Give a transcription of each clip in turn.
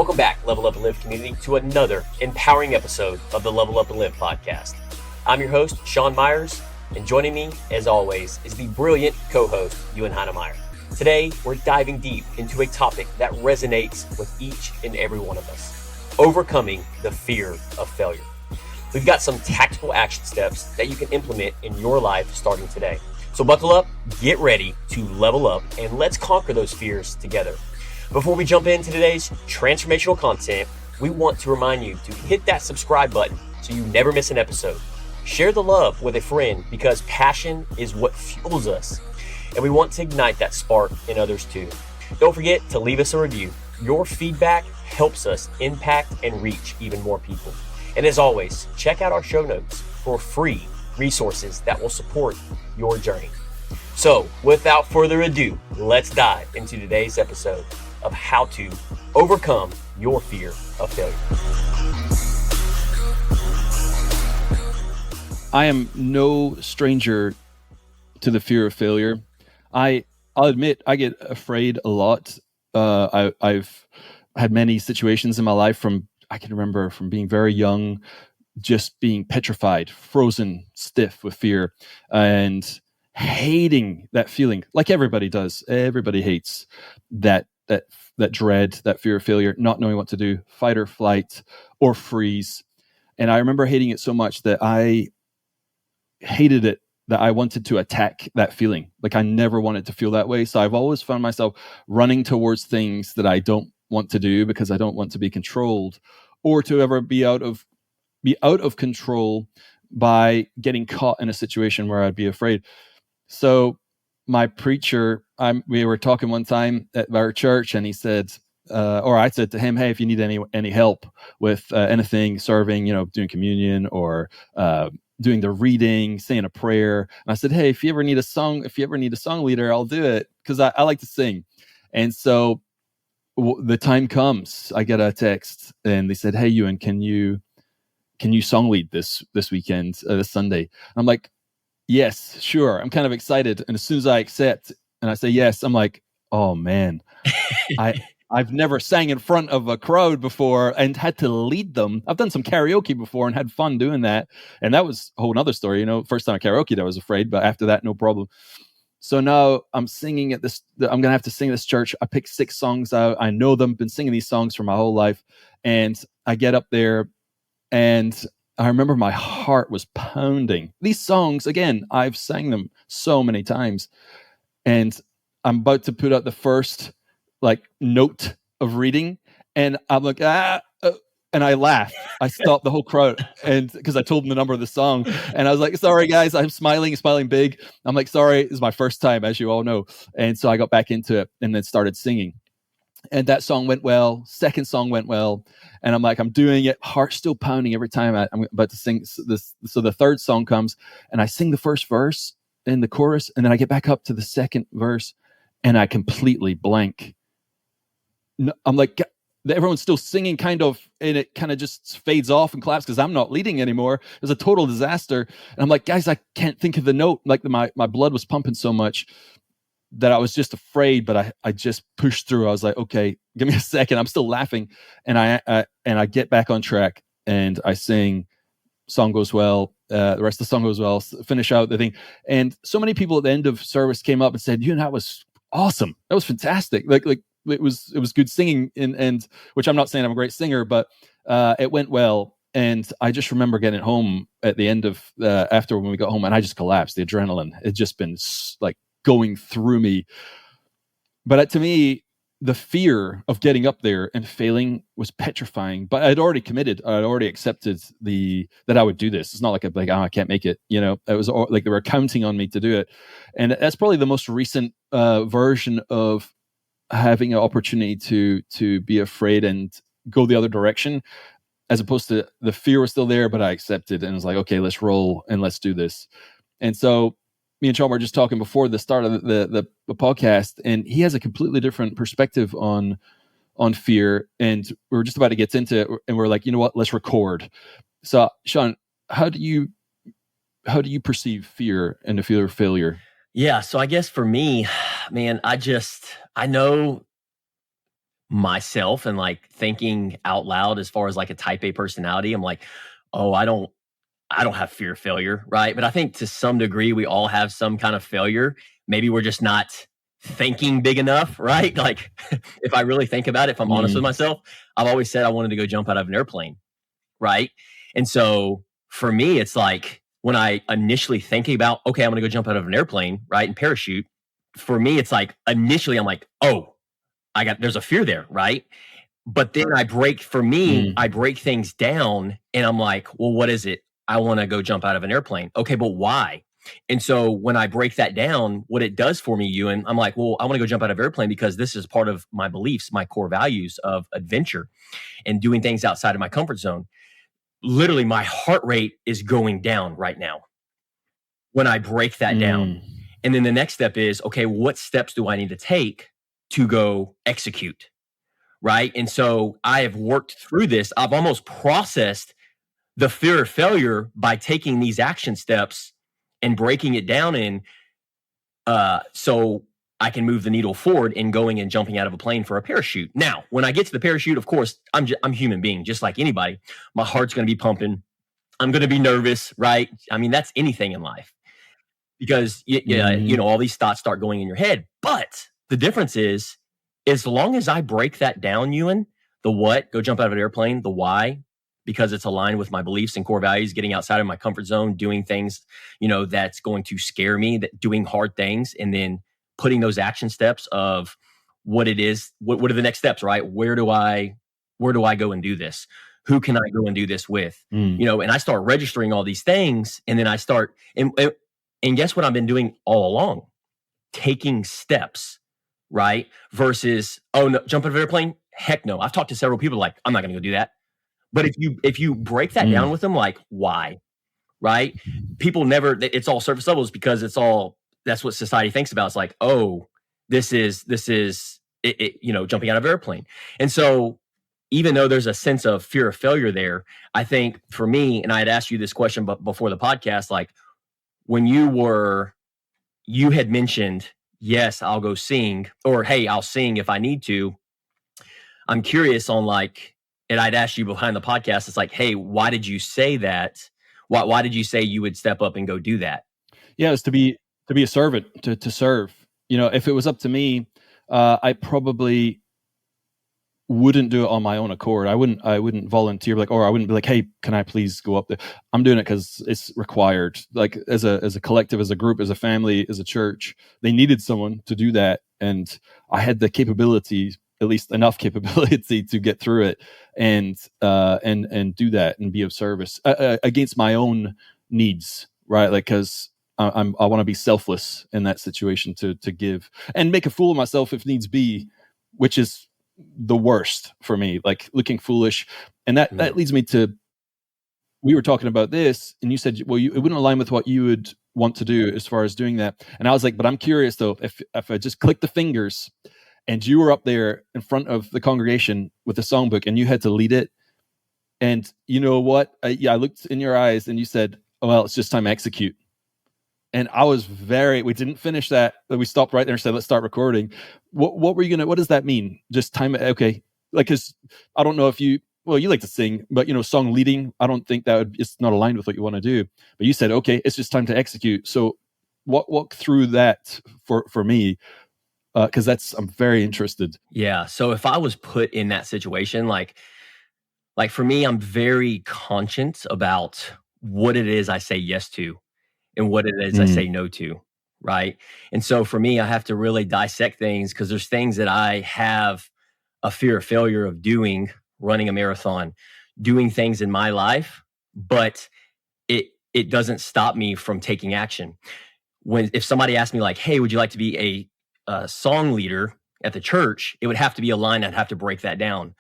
Welcome back, Level Up and Live community, to another empowering episode of the Level Up and Live podcast. I'm your host, Sean Myers, and joining me, as always, is the brilliant co-host, Ewan Heinemeier. Today, we're diving deep into a topic that resonates with each and every one of us: overcoming the fear of failure. We've got some tactical action steps that you can implement in your life starting today. So buckle up, get ready to level up, and let's conquer those fears together. Before we jump into today's transformational content, we want to remind you to hit that subscribe button so you never miss an episode. Share the love with a friend because passion is what fuels us, and we want to ignite that spark in others too. Don't forget to leave us a review. Your feedback helps us impact and reach even more people. And as always, check out our show notes for free resources that will support your journey. So without further ado, let's dive into today's episode of how to overcome your fear of failure. I am no stranger to the fear of failure. I'll admit I get afraid a lot. I've had many situations in my life I can remember from being very young, just being petrified, frozen, stiff with fear, and hating that feeling like everybody does. Everybody hates that dread, that fear of failure, not knowing what to do, fight or flight or freeze. And I remember hating it so much that I hated it, that I wanted to attack that feeling. Like I never wanted to feel that way. So I've always found myself running towards things that I don't want to do because I don't want to be controlled or to ever be out of control by getting caught in a situation where I'd be afraid. So my preacher, we were talking one time at our church, and he said, or I said to him, "Hey, if you need any help with anything, serving, doing communion or doing the reading, saying a prayer," and I said, "Hey, if you ever need a song leader, I'll do it because I like to sing." And so the time comes, I get a text, and they said, "Hey, Ewan, can you song lead this weekend, this Sunday?" I'm like, "Yes, sure." I'm kind of excited. And as soon as I accept and I say yes, I'm like, oh man, I've never sang in front of a crowd before and had to lead them. I've done some karaoke before and had fun doing that. And that was a whole nother story. First time I karaoke'd, I was afraid, but after that, no problem. So now I'm singing I'm going to have to sing at this church. I picked 6 songs out. I know them, been singing these songs for my whole life. And I get up there and I remember my heart was pounding. These songs, again, I've sang them so many times. And I'm about to put out the first note of reading. And I'm like, and I laugh. I stopped the whole crowd, and because I told them the number of the song, and I was like, "Sorry, guys," I'm smiling big. I'm like, "Sorry, this is my first time, as you all know." And so I got back into it and then started singing. And that song went well. Second song went well. And I'm like, I'm doing it. Heart still pounding every time I'm about to sing this. So the third song comes and I sing the first verse in the chorus. And then I get back up to the second verse and I completely blank. I'm like, everyone's still singing kind of, and it kind of just fades off and collapses because I'm not leading anymore. It was a total disaster. And I'm like, guys, I can't think of the note. Like my blood was pumping so much that I was just afraid, but I just pushed through. I was like, okay, give me a second. I'm still laughing. And I get back on track and I sing, song goes well. The rest of the song goes well, finish out the thing. And so many people at the end of service came up and said, that was awesome. That was fantastic. Like it was good singing and which I'm not saying I'm a great singer, but it went well. And I just remember getting home at the end of after when we got home and I just collapsed. The adrenaline had just been like going through me. But to me, the fear of getting up there and failing was petrifying. But I'd already committed. I'd already accepted that I would do this. It's not like I can't make it. It was like they were counting on me to do it. And that's probably the most recent version of having an opportunity to be afraid and go the other direction, as opposed to the fear was still there, but I accepted and was like, okay, let's roll and let's do this. And so me and Sean were just talking before the start of the podcast, and he has a completely different perspective on fear. And we were just about to get into it, and we're like, you know what? Let's record. So, Sean, how do you perceive fear and the fear of failure? Yeah. So I guess for me, man, I know myself and like thinking out loud as far as like a type A personality, I'm like, oh, I don't have fear of failure, right? But I think to some degree we all have some kind of failure. Maybe we're just not thinking big enough, right? Like if I really think about it, if I'm honest with Mm. myself, I've always said I wanted to go jump out of an airplane, right? And so for me, it's like when I initially thinking about, okay, I'm going to go jump out of an airplane, right, and parachute. For me, it's like initially I'm like, oh, there's a fear there, right? But then I Mm. break things down and I'm like, well, what is it? I want to go jump out of an airplane. Okay, but why? And so when I break that down, what it does for me, Ewan, I'm like, well, I want to go jump out of an airplane because this is part of my beliefs, my core values of adventure and doing things outside of my comfort zone. Literally, my heart rate is going down right now when I break that down. Mm. And then the next step is, okay, what steps do I need to take to go execute? Right. And so I have worked through this. I've almost processed the fear of failure by taking these action steps and breaking it down so I can move the needle forward in going and jumping out of a plane for a parachute. Now, when I get to the parachute, of course, I'm a human being, just like anybody. My heart's going to be pumping. I'm going to be nervous, right? I mean, that's anything in life because Mm. all these thoughts start going in your head. But the difference is, as long as I break that down, Ewan, the what, go jump out of an airplane, the why, because it's aligned with my beliefs and core values, getting outside of my comfort zone, doing things, that's going to scare me, that doing hard things, and then putting those action steps of what it is, what are the next steps, right? Where do I go and do this? Who can I go and do this with? Mm. And I start registering all these things, and then I start, and guess what I've been doing all along? Taking steps, right? Versus, oh no, jump out of an airplane? Heck no. I've talked to several people like, I'm not gonna go do that. But if you break that down Mm. with them, like, why? Right? People never, it's all surface levels because that's what society thinks about. It's like, oh, this is jumping out of an airplane. And so even though there's a sense of fear of failure there, I think for me, and I had asked you this question before the podcast, like when you had mentioned, yes, I'll go sing, or hey, I'll sing if I need to. I'm curious on like, and I'd asked you behind the podcast, it's like, hey, why did you say that? Why did you say you would step up and go do that? Yeah, it's to be a servant, to serve. If it was up to me, I probably wouldn't do it on my own accord. I wouldn't volunteer, like, or I wouldn't be like, hey, can I please go up there? I'm doing it because it's required. Like as a collective, as a group, as a family, as a church, they needed someone to do that, and I had the capability, at least enough capability, to get through it and do that and be of service against my own needs, right? Like because I want to be selfless in that situation to give and make a fool of myself if needs be, which is the worst for me, like looking foolish. And that leads me to, we were talking about this and you said, well, it wouldn't align with what you would want to do as far as doing that. And I was like, but I'm curious though, if I just click the fingers and you were up there in front of the congregation with the songbook and you had to lead it, and you know what? I looked in your eyes and you said, oh, well, it's just time to execute. And I was we didn't finish that. We stopped right there and said, let's start recording. What were you what does that mean? Just time. Okay. Like, cause I don't know if you like to sing, but song leading, I don't think it's not aligned with what you want to do, but you said, okay, it's just time to execute. So walk through that for me. Cause I'm very interested. Yeah. So if I was put in that situation, like for me, I'm very conscious about what it is I say yes to and what it is I say no to, right? And so for me, I have to really dissect things because there's things that I have a fear of failure of doing, running a marathon, doing things in my life, but it doesn't stop me from taking action. If somebody asked me like, hey, would you like to be a song leader at the church? It would have to be a line. I'd have to break that down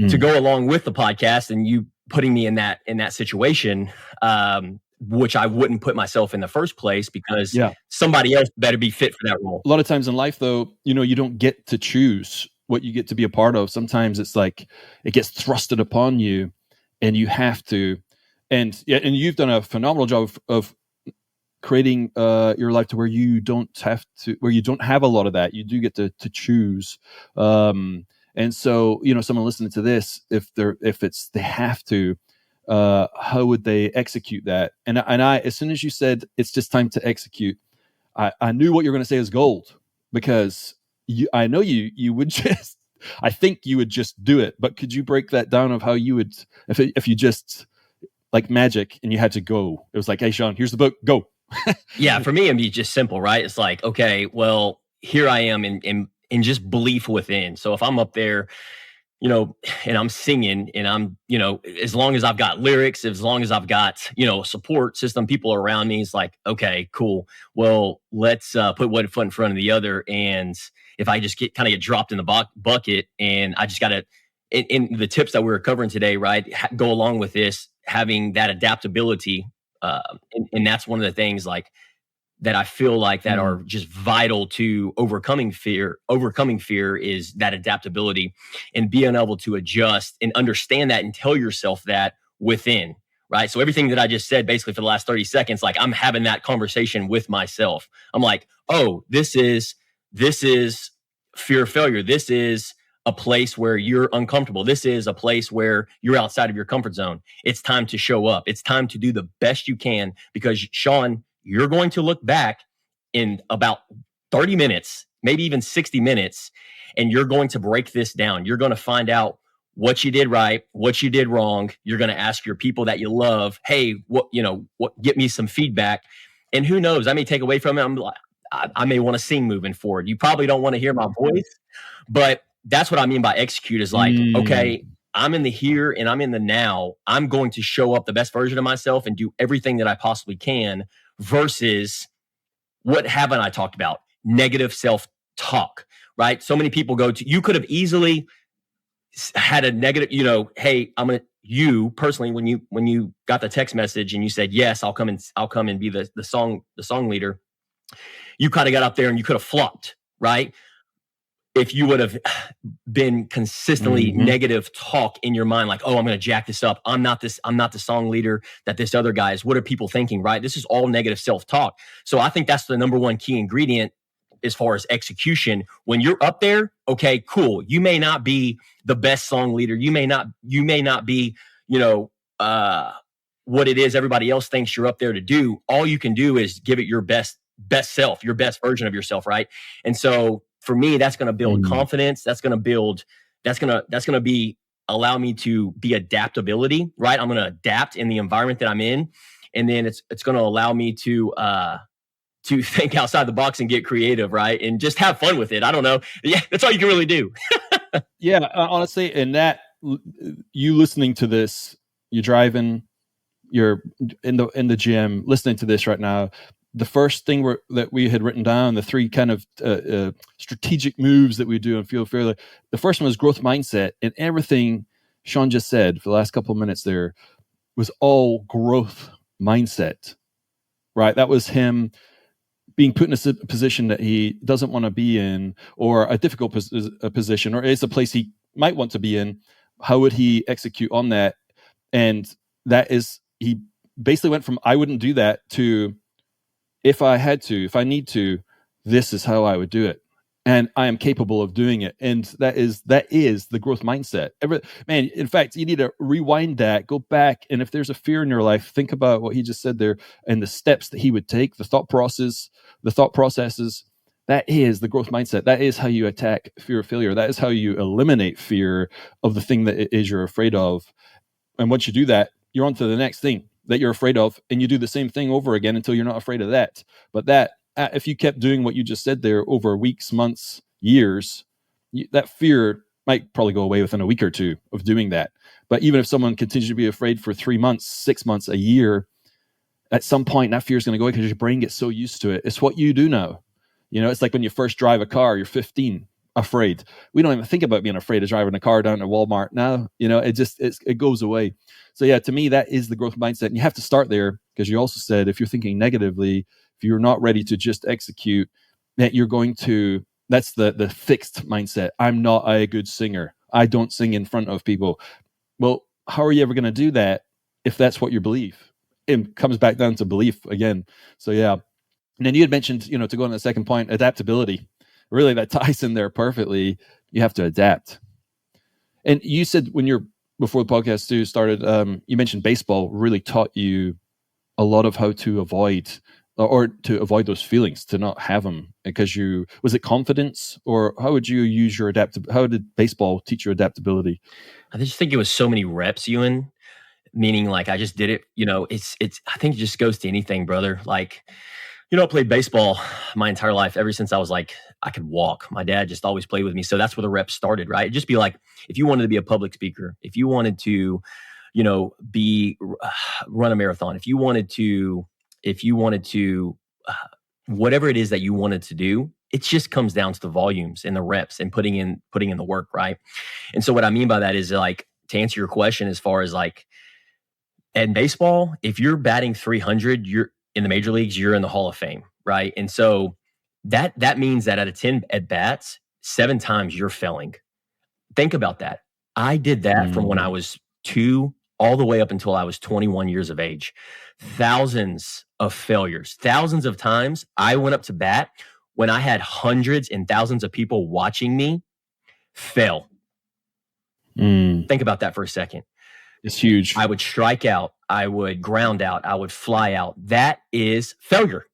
to go along with the podcast and you putting me in that situation, which I wouldn't put myself in the first place because somebody else better be fit for that role. A lot of times in life though, you don't get to choose what you get to be a part of. Sometimes it's like it gets thrusted upon you and you have to, and you've done a phenomenal job of creating your life to where you don't have a lot of that. You do get to choose. And so, someone listening to this, if they have to, how would they execute that? And I, as soon as you said it's just time to execute, I knew what you were going to say is gold, because I know you would just, I think you would just do it. But could you break that down of how you would, if you just, like magic and you had to go, it was like, hey, Sean, here's the book, go. Yeah, for me, it'd be just simple, right? It's like, okay, well, here I am in just belief within. So if I'm up there, and I'm singing, and I'm, as long as I've got lyrics, as long as I've got, support system, people around me, it's like, okay, cool. Well, let's put one foot in front of the other. And if I just get dropped in the bucket, and I just got to, in the tips that we were covering today, right, go along with this, having that adaptability. And that's one of the things like that I feel like that are just vital to overcoming fear. Overcoming fear is that adaptability and being able to adjust and understand that and tell yourself that within, right? So everything that I just said basically for the last 30 seconds, like I'm having that conversation with myself. I'm like, oh, this is fear of failure. This is a place where you're uncomfortable. This is a place where you're outside of your comfort zone. It's time to show up. It's time to do the best you can, because Sean, you're going to look back in about 30 minutes, maybe even 60 minutes, and you're going to break this down. You're going to find out what you did right, what you did wrong. You're going to ask your people that you love, hey, get me some feedback. And who knows, I may take away from it. I may want to sing moving forward. You probably don't want to hear my voice, but that's what I mean by execute is like, okay, I'm in the here and I'm in the now. I'm going to show up the best version of myself and do everything that I possibly can, versus what haven't I talked about? Negative self-talk, right? So many people you could have easily had a negative, hey, you personally, when you got the text message and you said, yes, I'll come and be the song leader, you kind of got up there and you could have flopped, right? If you would have been consistently negative talk in your mind, like, oh, I'm going to jack this up. I'm not the song leader that this other guy is. What are people thinking, right? This is all negative self-talk. So I think that's the number one key ingredient as far as execution. When you're up there, okay, cool. You may not be the best song leader. You may not be, what it is everybody else thinks you're up there to do. All you can do is give it your best self, your best version of yourself, right? And so for me, that's going to build confidence. That's going to allow me to be adaptability, right? I'm going to adapt in the environment that I'm in. And then it's going to allow me to think outside the box and get creative, right? And just have fun with it. I don't know. Yeah, that's all you can really do. Yeah, honestly, and that you listening to this, you're driving, you're in the gym, listening to this right now. The first thing that we had written down, the three kind of strategic moves that we do and feel fairly. The first one was growth mindset, and everything Sean just said for the last couple of minutes there was all growth mindset, right? That was him being put in a position that he doesn't want to be in, or a difficult position, or is a place he might want to be in. How would he execute on that? And that is, he basically went from I wouldn't do that to if I need to, this is how I would do it. And I am capable of doing it. And that is the growth mindset. In fact, you need to rewind that, go back. And if there's a fear in your life, think about what he just said there and the steps that he would take, the thought processes. That is the growth mindset. That is how you attack fear of failure. That is how you eliminate fear of the thing that it is you're afraid of. And once you do that, you're on to the next thing that you're afraid of, and you do the same thing over again until you're not afraid of that. But that, if you kept doing what you just said there over weeks, months, years, that fear might probably go away within a week or two of doing that. But even if someone continues to be afraid for 3 months, 6 months, a year, at some point that fear is going to go away because your brain gets so used to it. It's what you do now. It's like when you first drive a car, you're 15, afraid. We don't even think about being afraid of driving a car down to Walmart now. It goes away. So yeah, to me, that is the growth mindset. And you have to start there, because you also said if you're thinking negatively, if you're not ready to just execute, that that's the fixed mindset. I'm not a good singer. I don't sing in front of people. Well, how are you ever going to do that if that's what you believe? It comes back down to belief again. So yeah. And then you had mentioned, to go on the second point, adaptability. Really, that ties in there perfectly. You have to adapt. And you said before the podcast too started, you mentioned baseball really taught you a lot of how to avoid those feelings, to not have them, because was it confidence, or how would you use your how did baseball teach you adaptability? I just think it was so many reps, Ewan, meaning like I just did it, it's I think it just goes to anything, brother. Like, I played baseball my entire life, ever since I was like, I could walk. My dad just always played with me. So that's where the reps started, right? It'd just be like, if you wanted to be a public speaker, if you wanted to, run a marathon, if you wanted to, whatever it is that you wanted to do, it just comes down to the volumes and the reps and putting in the work, right? And so what I mean by that is, like, to answer your question, as far as like in baseball, if you're batting 300, you're in the major leagues, you're in the Hall of Fame, right? And so that means that out of 10 at bats, 7 times you're failing. Think about that. I did that from when I was 2 all the way up until I was 21 years of age. Thousands of failures, thousands of times I went up to bat when I had hundreds and thousands of people watching me fail. Think about that for a second. It's huge. I would strike out. I would ground out. I would fly out. That is failure,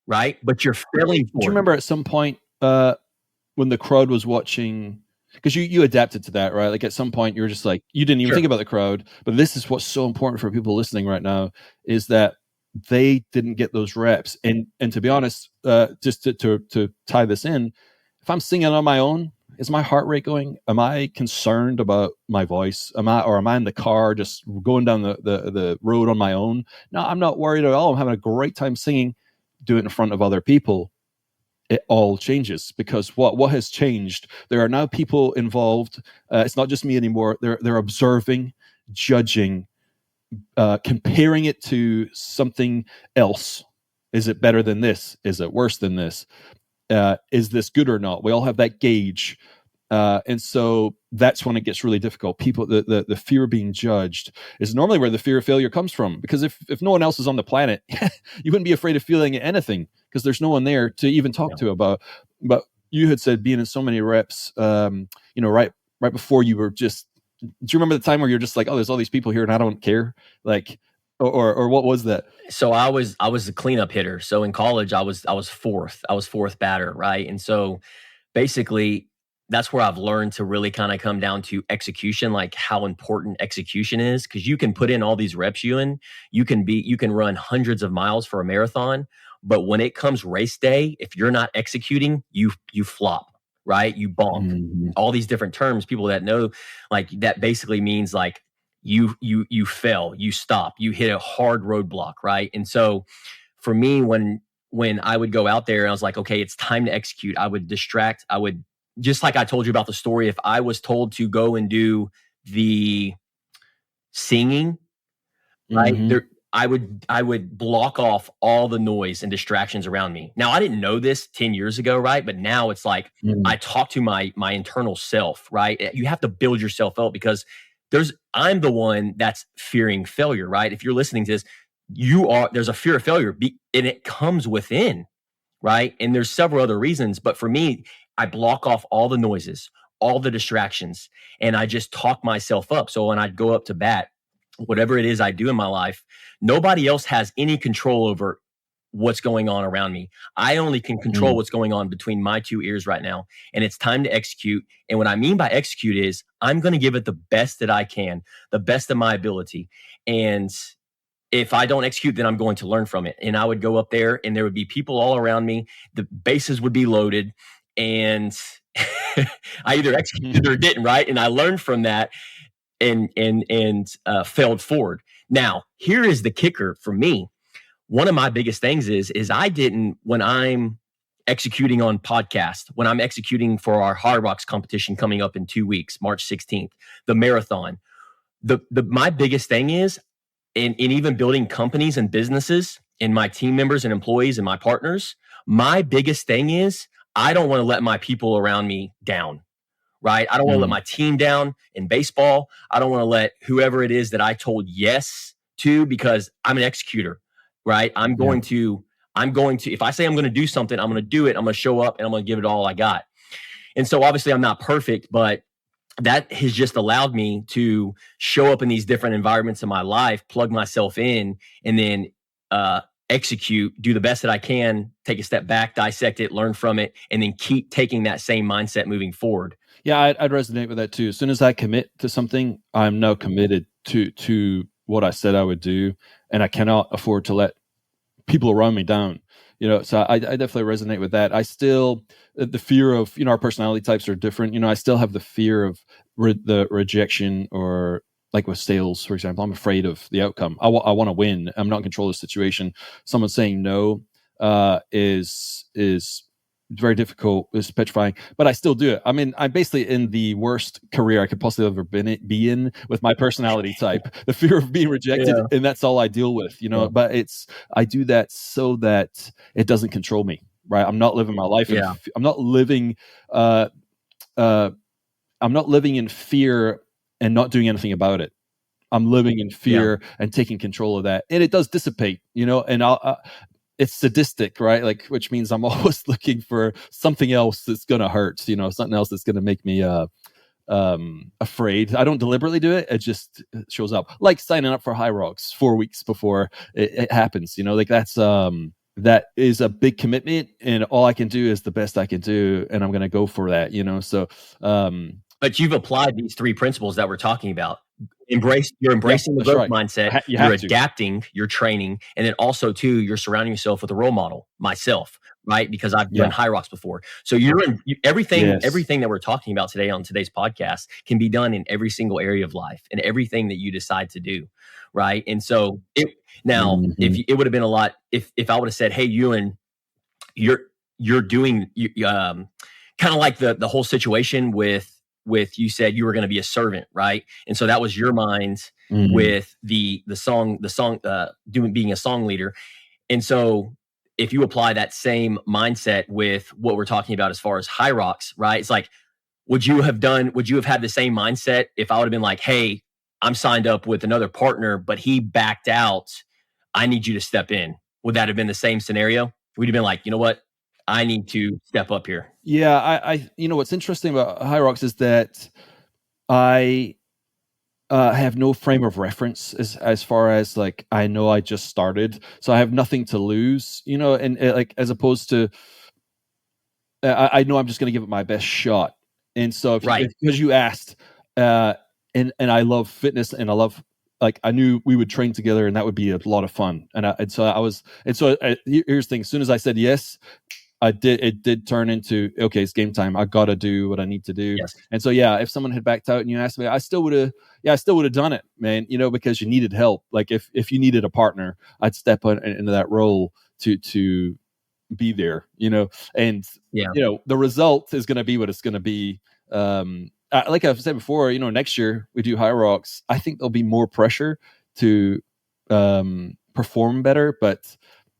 right? But you're failing for Do you remember at some point when the crowd was watching, because you adapted to that, right? Like at some point you were just like, you didn't even think about the crowd, but this is what's so important for people listening right now, is that they didn't get those reps. And to be honest, just to tie this in, if I'm singing on my own, is my heart rate going? Am I concerned about my voice? Am I in the car just going down the road on my own? No, I'm not worried at all. I'm having a great time singing. Do it in front of other people. It all changes, because what has changed? There are now people involved. It's not just me anymore. They're observing, judging, comparing it to something else. Is it better than this? Is it worse than this? Is this good or not? We all have that gauge. And so that's when it gets really difficult. People, the fear of being judged is normally where the fear of failure comes from. Because if no one else is on the planet, you wouldn't be afraid of feeling anything, because there's no one there to even talk to about. But you had said being in so many reps, right before you were just, do you remember the time where you're just like, oh, there's all these people here and I don't care? Like, or what was that? So I was the cleanup hitter. So in college, I was fourth. I was fourth batter, right? And so basically, that's where I've learned to really kind of come down to execution, like how important execution is. Because you can put in all these reps, Ewan. You can run hundreds of miles for a marathon, but when it comes race day, if you're not executing, you flop, right? You bonk. Mm-hmm. All these different terms, people that know, like, that basically means like you fail, you stop, you hit a hard roadblock, right? And so for me, when I would go out there and I was like, okay, it's time to execute, I would distract. I would, just like I told you about the story, if I was told to go and do the singing, right, there, I would block off all the noise and distractions around me. Now, I didn't know this 10 years ago, right? But now it's like I talk to my internal self, right? You have to build yourself up, because I'm the one that's fearing failure, right? If you're listening to this, there's a fear of failure, and it comes within, right? And there's several other reasons, but for me, I block off all the noises, all the distractions, and I just talk myself up. So when I go up to bat, whatever it is I do in my life, nobody else has any control over what's going on around me. I only can control what's going on between my 2 ears right now. And it's time to execute. And what I mean by execute is I'm going to give it the best that I can, the best of my ability. And if I don't execute, then I'm going to learn from it. And I would go up there and there would be people all around me. The bases would be loaded, and I either executed or didn't, right? And I learned from that and failed forward. Now, here is the kicker for me. One of my biggest things is I didn't, when I'm executing on podcast, when I'm executing for our Hard Rocks competition coming up in 2 weeks, March 16th, the marathon, my biggest thing is, in even building companies and businesses and my team members and employees and my partners, my biggest thing is I don't want to let my people around me down, right? I don't want to let my team down in baseball. I don't want to let whoever it is that I told yes to, because I'm an executor, right? I'm going to, if I say I'm going to do something, I'm going to do it. I'm going to show up and I'm going to give it all I got. And so obviously I'm not perfect, but that has just allowed me to show up in these different environments in my life, plug myself in, and then execute, do the best that I can, take a step back, dissect it, learn from it, and then keep taking that same mindset moving forward. Yeah, I'd resonate with that too. As soon as I commit to something, I'm now committed to what I said I would do, and I cannot afford to let people around me down. So I definitely resonate with that. I still, the fear of, our personality types are different. I still have the fear of the rejection, or like with sales, for example, I'm afraid of the outcome. I want to win. I'm not in control of the situation. Someone saying no is very difficult. It's petrifying, but I still do it. I mean, I'm basically in the worst career I could possibly ever be in with my personality type, the fear of being rejected, and that's all I deal with, But I do that so that it doesn't control me, right? I'm not living my life. I'm not living. I'm not living in fear and not doing anything about it. I'm living in fear and taking control of that, and it does dissipate, and it's sadistic, right? Like, which means I'm always looking for something else that's going to hurt, something else that's going to make me afraid. I don't deliberately do it. It just shows up, like signing up for High Rocks 4 weeks before it happens, like that is a big commitment, and all I can do is the best I can do. And I'm going to go for that, so, but you've applied these 3 principles that we're talking about. You're embracing the growth mindset. You're adapting, you're training, and then also too, you're surrounding yourself with a role model, myself, right? Because I've done High Rocks before. So everything that we're talking about today on today's podcast can be done in every single area of life and everything that you decide to do, right? And so if it would have been a lot if I would have said, hey, Ewan, you're doing kind of like the whole situation with you said you were going to be a servant, right? And so that was your mind with the song being a song leader. And so if you apply that same mindset with what we're talking about as far as High Rocks, right? It's like, would you have had the same mindset if I would have been like, hey, I'm signed up with another partner, but he backed out, I need you to step in? Would that have been the same scenario? We'd have been like, you know what? I need to step up here. Yeah, I what's interesting about High Rocks is that I have no frame of reference as far as like I know I just started, so I have nothing to lose, and like as opposed to I know I'm just going to give it my best shot, and so because you asked, and I love fitness, and I love. Like I knew we would train together, and that would be a lot of fun. Here's the thing: as soon as I said yes, it did turn into, okay, it's game time. I got to do what I need to do. Yes. And so, if someone had backed out and you asked me, I still would have done it, man, because you needed help. Like if you needed a partner, I'd step into that role to be there, and, the result is going to be what it's going to be. Like I've said before, next year we do High Rocks. I think there'll be more pressure to perform better, but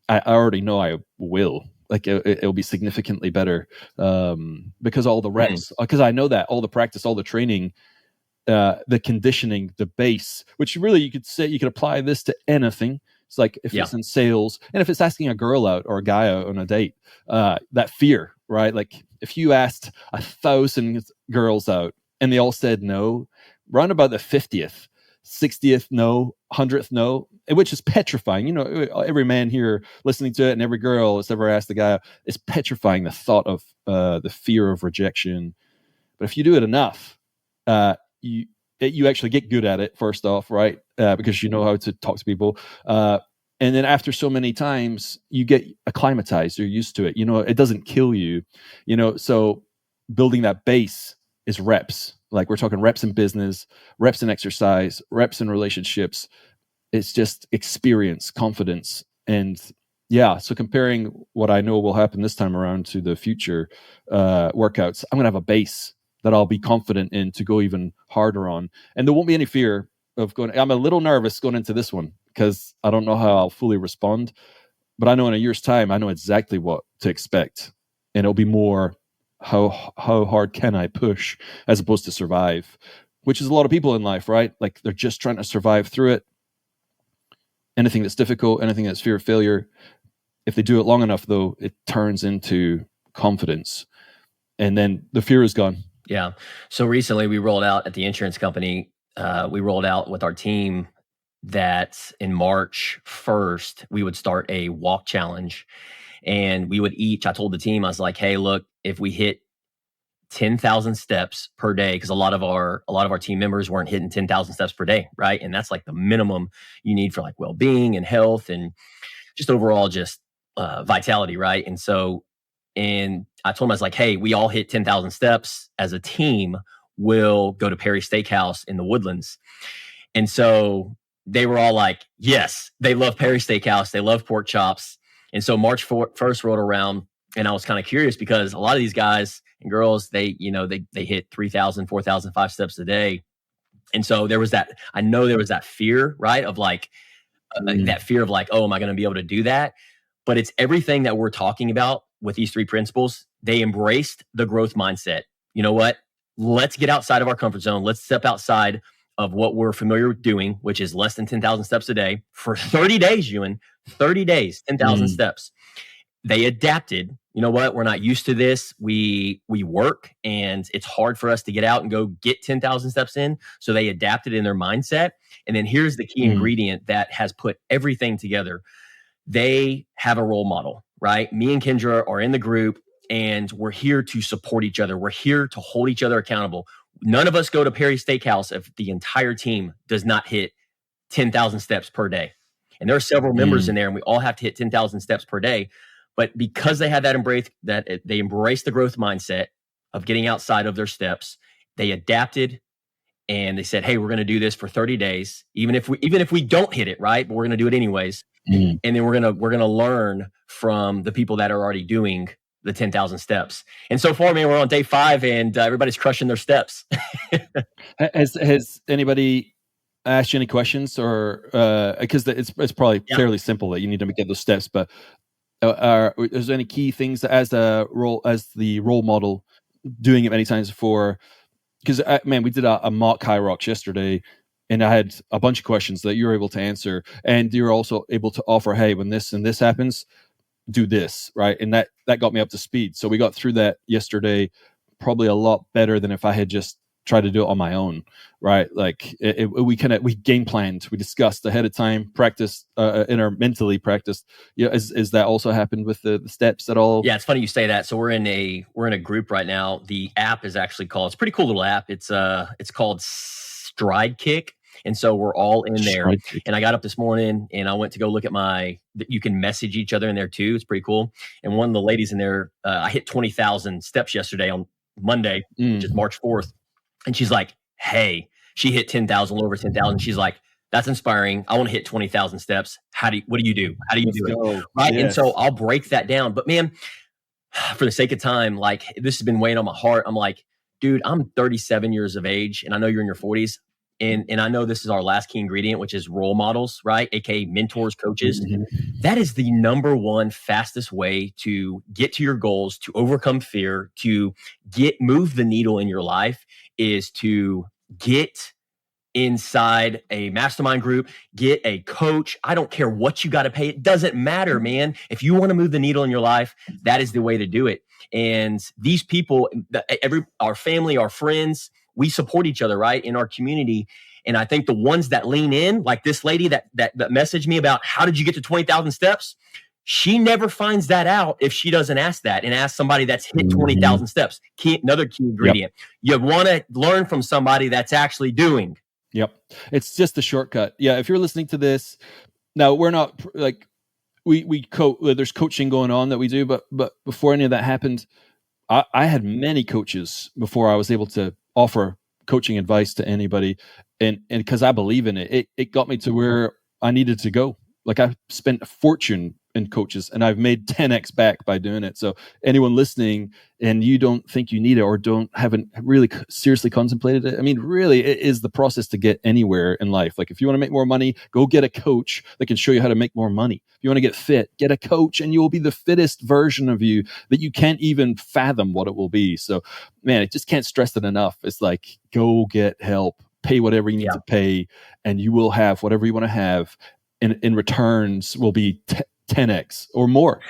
I already know I will. Like it'll be significantly better because all the reps, because I know that all the practice, all the training, the conditioning, the base, which really you could apply this to anything. It's like if it's in sales, and if it's asking a girl out or a guy out on a date, that fear, right? Like if you asked 1,000 girls out and they all said no, round about the 50th, 60th no, 100th no, which is petrifying. Every man here listening to it and every girl that's ever asked the guy, it's petrifying, the thought of the fear of rejection. But if you do it enough, you actually get good at it, first off, right? Because you know how to talk to people. And then after so many times, you get acclimatized, you're used to it. It doesn't kill you, so building that base is reps. Like we're talking reps in business, reps in exercise, reps in relationships. It's just experience, confidence. And so comparing what I know will happen this time around to the future workouts, I'm going to have a base that I'll be confident in to go even harder on. And there won't be any fear of going. I'm a little nervous going into this one because I don't know how I'll fully respond. But I know in a year's time, I know exactly what to expect. And it'll be more, how hard can I push as opposed to survive, which is a lot of people in life, right? Like they're just trying to survive through it. Anything that's difficult, anything that's fear of failure, if they do it long enough, though, it turns into confidence. And then the fear is gone. Yeah. So recently we rolled out at the insurance company, we rolled out with our team that in March 1st, we would start a walk challenge. And we would each, I told the team, I was like, hey, look, if we hit 10,000 steps per day, because a lot of our team members weren't hitting 10,000 steps per day, right? And that's like the minimum you need for like well-being and health and just overall just vitality, right? And I told him, I was like, hey, we all hit 10,000 steps as a team, we'll go to Perry Steakhouse in the Woodlands. And so they were all like, yes, they love Perry Steakhouse. They love pork chops. And so March 1st rolled around, and I was kind of curious because a lot of these guys and girls, they hit 3,000, 4,000, 5 steps a day. And so I know there was that fear, right? Of like, that fear of like, oh, am I going to be able to do that? But it's everything that we're talking about with these 3 principles. They embraced the growth mindset. You know what? Let's get outside of our comfort zone. Let's step outside of what we're familiar with doing, which is less than 10,000 steps a day for 30 days, Ewan. 30 days, 10,000 steps. They adapted. You know what? We're not used to this. We work, and it's hard for us to get out and go get 10,000 steps in. So they adapted in their mindset. And then here's the key ingredient that has put everything together. They have a role model, right? Me and Kendra are in the group, and we're here to support each other. We're here to hold each other accountable. None of us go to Perry Steakhouse if the entire team does not hit 10,000 steps per day. And there are several members in there, and we all have to hit 10,000 steps per day. But because they had they embraced the growth mindset of getting outside of their steps, they adapted, and they said, hey, we're going to do this for 30 days, even if we don't hit it, right? But we're going to do it anyways. And then we're going to learn from the people that are already doing the 10,000 steps. And so far, man, we're on day 5, and everybody's crushing their steps. Has anybody asked you any questions, or because it's probably fairly simple that you need to get those steps, but is there any key things that as the role model, doing it many times before? Because we did a mock High Rocks yesterday, and I had a bunch of questions that you were able to answer, and you were also able to offer, hey, when this and this happens, do this, right? And that got me up to speed. So we got through that yesterday probably a lot better than if I had just tried to do it on my own, right? Like we game planned, we discussed ahead of time, practiced, mentally practiced. Yeah, is that also happened with the steps at all? Yeah, it's funny you say that. So we're in a group right now. The app is actually called, it's a pretty cool little app. It's called Stride Kick. And so we're all in there. And I got up this morning and I went to go look at you can message each other in there too. It's pretty cool. And one of the ladies in there, I hit 20,000 steps yesterday on Monday, which is March 4th. And she's like, hey, she hit 10,000, a little over 10,000. She's like, that's inspiring. I want to hit 20,000 steps. What do you do? How do you do it? Right. Yes. And so I'll break that down. But man, for the sake of time, like this has been weighing on my heart. I'm like, dude, I'm 37 years of age, and I know you're in your 40s. And I know this is our last key ingredient, which is role models, right? AKA mentors, coaches. That is the number one fastest way to get to your goals, to overcome fear, to move the needle in your life, is to get inside a mastermind group, get a coach. I don't care what you got to pay. It doesn't matter, man. If you want to move the needle in your life, that is the way to do it. And these people, our family, our friends, we support each other, right, in our community. And I think the ones that lean in, like this lady that messaged me about how did you get to 20,000 steps? She never finds that out if she doesn't ask that and ask somebody that's hit 20,000 steps. Another key ingredient. Yep. You want to learn from somebody that's actually doing. Yep. It's just a shortcut. Yeah. If you're listening to this, now we're not like, there's coaching going on that we do, but before any of that happened, I had many coaches before I was able to offer coaching advice to anybody. And because I believe in it, it got me to where I needed to go. Like I spent a fortune in coaches, and I've made 10x back by doing it. So anyone listening and you don't think you need it or haven't really seriously contemplated it, I mean, really, it is the process to get anywhere in life. Like if you want to make more money, go get a coach that can show you how to make more money. If you want to get fit, get a coach, and you will be the fittest version of you that you can't even fathom what it will be. So man, I just can't stress it enough. It's like, go get help, pay whatever you need to pay, and you will have whatever you want to have. In returns will be 10x or more.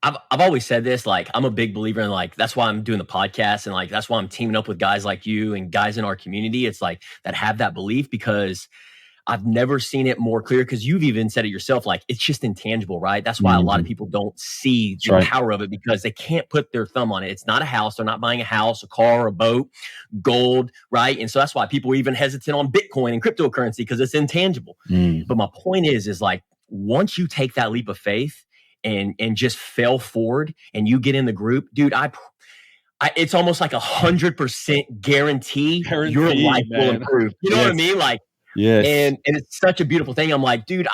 I've always said this, like, I'm a big believer in, like, that's why I'm doing the podcast, and, like, that's why I'm teaming up with guys like you and guys in our community. It's like that have that belief, because I've never seen it more clear, because you've even said it yourself, like, it's just intangible, right? That's why a lot of people don't see the power of it, because they can't put their thumb on it. It's not a house. They're not buying a house, a car, a boat, gold, right? And so that's why people are even hesitant on Bitcoin and cryptocurrency, because it's intangible. But my point is like, once you take that leap of faith and just fail forward and you get in the group, dude, it's almost like 100% guarantee your life will improve. You know what I mean? Like, and it's such a beautiful thing. I'm like, dude,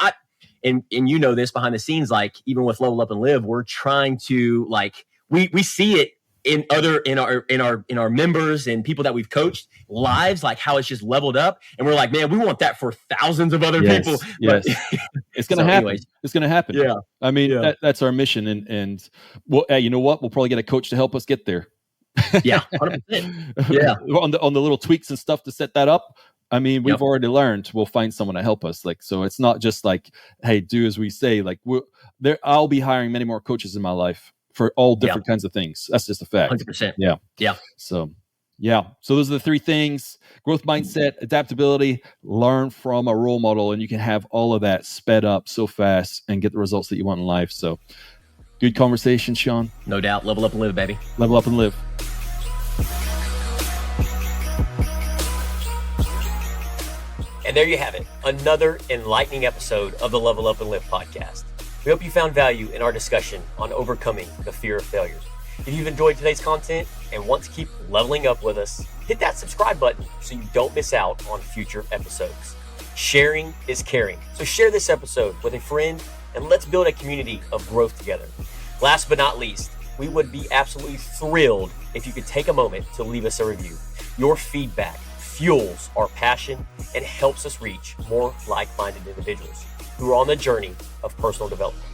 and you know this behind the scenes, like, even with Level Up and Live, we're trying to, like, we see it in our members and people that we've coached lives, like how it's just leveled up, and we're like, man, we want that for thousands of other people. But it's gonna happen. Anyways, it's gonna happen. Yeah, I mean, that's our mission, and well, you know what? We'll probably get a coach to help us get there. Yeah, 100%. Yeah, on the little tweaks and stuff to set that up. I mean, we've already learned. We'll find someone to help us. Like, so it's not just like, hey, do as we say. Like, I'll be hiring many more coaches in my life for all different kinds of things. That's just a fact. 100%. Yeah. So those are the three things: growth mindset, adaptability, learn from a role model, and you can have all of that sped up so fast and get the results that you want in life. So good conversation, Sean. No doubt. Level up and live, baby. Level up and live. And there you have it, another enlightening episode of the Level Up and Live podcast. We hope you found value in our discussion on overcoming the fear of failure. If you've enjoyed today's content and want to keep leveling up with us, hit that subscribe button so you don't miss out on future episodes. Sharing is caring. So share this episode with a friend, and let's build a community of growth together. Last but not least, we would be absolutely thrilled if you could take a moment to leave us a review. Your feedback fuels our passion and helps us reach more like-minded individuals who are on the journey of personal development.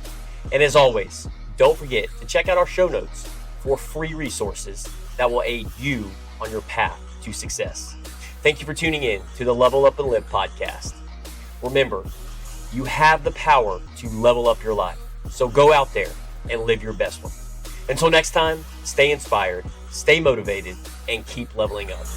And as always, don't forget to check out our show notes for free resources that will aid you on your path to success. Thank you for tuning in to the Level Up and Live podcast. Remember, you have the power to level up your life. So go out there and live your best one. Until next time, stay inspired, stay motivated, and keep leveling up.